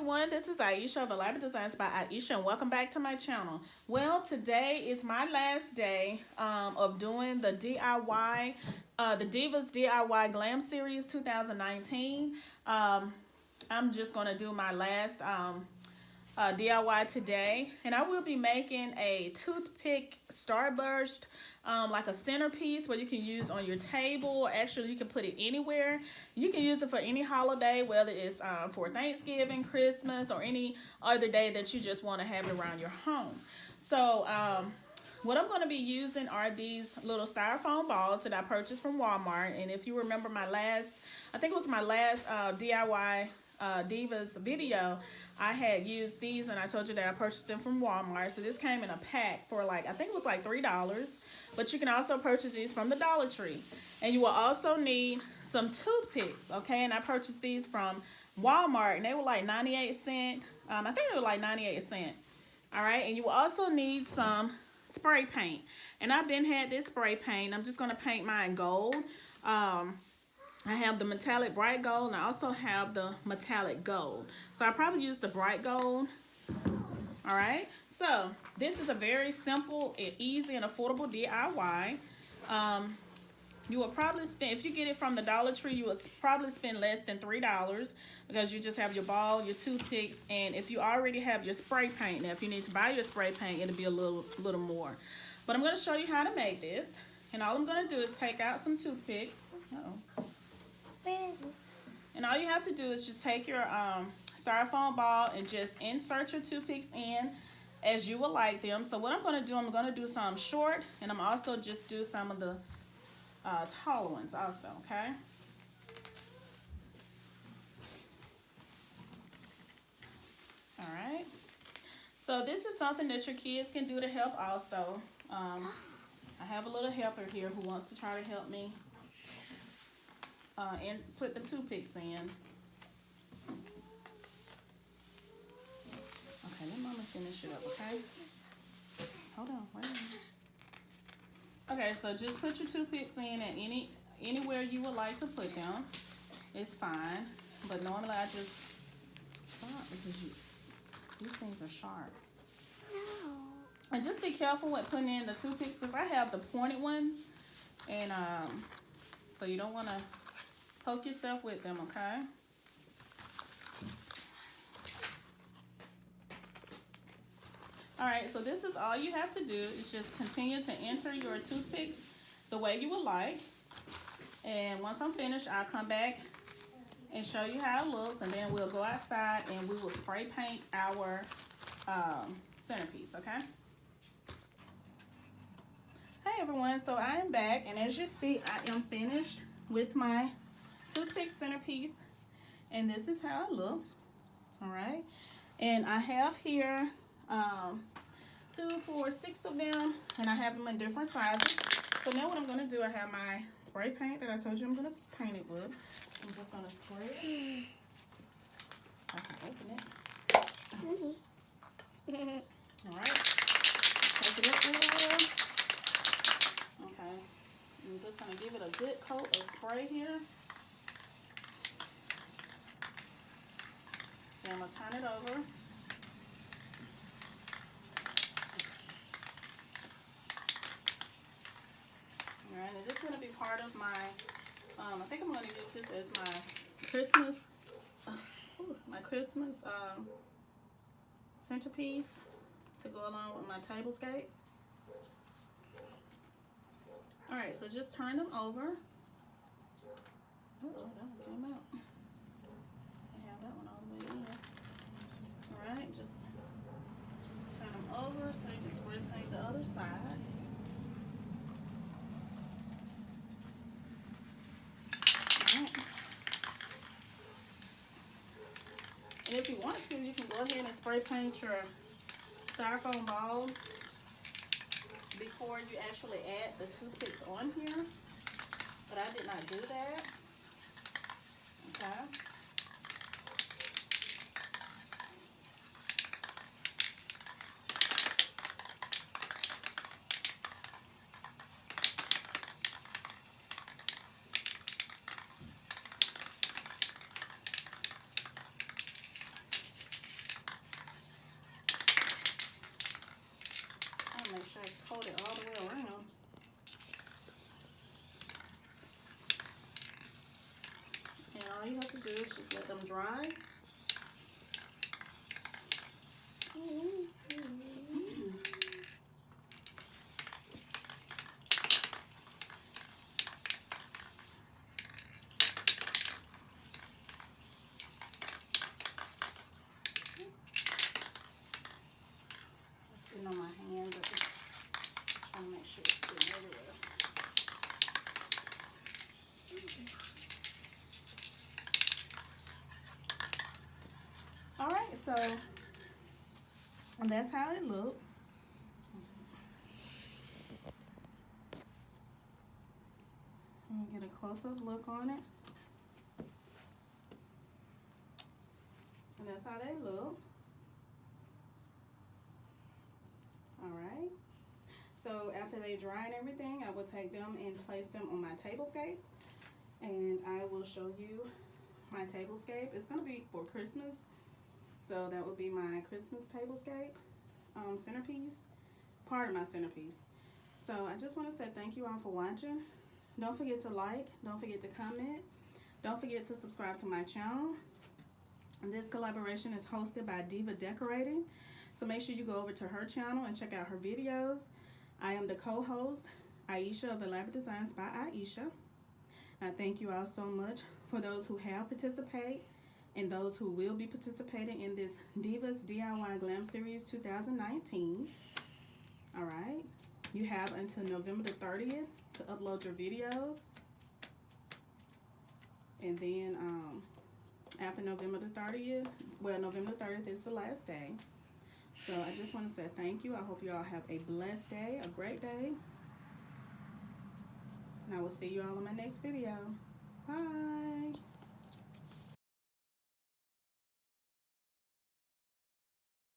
everyone, this is Aisha of Elaborate Designs by Aisha, and welcome back to my channel. Well, today is my last day of doing the DIY, the Divas DIY Glam Series 2019. I'm just going to do my last DIY today, and I will be making a toothpick starburst, like a centerpiece where you can use on your table. Actually, you can put it anywhere. You can use it for any holiday, whether it's for Thanksgiving, Christmas, or any other day that you just want to have it around your home. So what I'm going to be using are these little styrofoam balls that I purchased from Walmart. And if you remember my last, I think it was my last DIY Divas video, I had used these and I told you that I purchased them from Walmart. So this came in a pack for like, I think it was like $3, but you can also purchase these from the Dollar Tree. And you will also need some toothpicks, okay? And I purchased these from Walmart and they were like 98 cents. I think they were like 98 cents. All right, and you will also need some spray paint. And I've been had this spray paint. I'm just gonna paint mine gold. I have the metallic bright gold, and I also have the metallic gold. So I probably use the bright gold. All right. So this is a very simple and easy and affordable DIY. You will probably spend, if you get it from the Dollar Tree, you will probably spend less than $3 because you just have your ball, your toothpicks, and if you already have your spray paint. Now, if you need to buy your spray paint, it'll be a little more. But I'm going to show you how to make this, and all I'm going to do is take out some toothpicks. Uh-oh. And all you have to do is just take your styrofoam ball and just insert your toothpicks in as you would like them. So what I'm going to do, I'm going to do some short, and I'm also just do some of the taller ones also, okay? All right. So this is something that your kids can do to help also. I have a little helper here who wants to try to help me and put the toothpicks in. Okay, let Mama finish it up, okay? Hold on, wait a minute. Okay, so just put your toothpicks in at anywhere you would like to put them. It's fine, but normally I just stop because these things are sharp. No. And just be careful with putting in the toothpicks because I have the pointed ones, and so you don't want to poke yourself with them, okay? All right, so this is all you have to do is just continue to enter your toothpicks the way you would like. And once I'm finished, I'll come back and show you how it looks, and then we'll go outside and we will spray paint our centerpiece, okay? Hey everyone, so I am back, and as you see, I am finished with my toothpick centerpiece, and this is how it looks. All right, and I have here 2, 4, 6 of them, and I have them in different sizes. So now what I'm going to do, I have my spray paint that I told you I'm going to paint it with. I'm just going to spray it. I can open it. All right, take it up a little. Okay, I'm just going to give it a good coat of spray here. Then I'm going to turn it over. Alright, and this is going to be part of my, I think I'm going to use this as my Christmas centerpiece to go along with my tablescape. Alright, so just turn them over. Uh-oh, that one came out. I have that one all the way in. Alright, just turn them over so you can spray paint the other side. And if you want to, you can go ahead and spray paint your styrofoam balls before you actually add the toothpicks on here. But I did not do that. Okay. dry. It's getting on my hand, but I'm trying to make sure it's getting everywhere. Alright, so that's how it looks. Let me get a close-up look on it. And that's how they look. Alright. So after they dry and everything, I will take them and place them on my tablescape. And I will show you my tablescape. It's going to be for Christmas. So that would be my Christmas tablescape centerpiece. Part of my centerpiece. So I just want to say thank you all for watching. Don't forget to like. Don't forget to comment. Don't forget to subscribe to my channel. And this collaboration is hosted by Diva Decorating. So make sure you go over to her channel and check out her videos. I am the co-host, Aisha of Elaborate Designs by Aisha. I thank you all so much for those who have participated and those who will be participating in this Divas DIY Glam Series 2019. All right. You have until November the 30th to upload your videos. And then after November the 30th, well, November 30th is the last day. So I just want to say thank you. I hope you all have a blessed day, a great day. And I will see you all in my next video. Bye.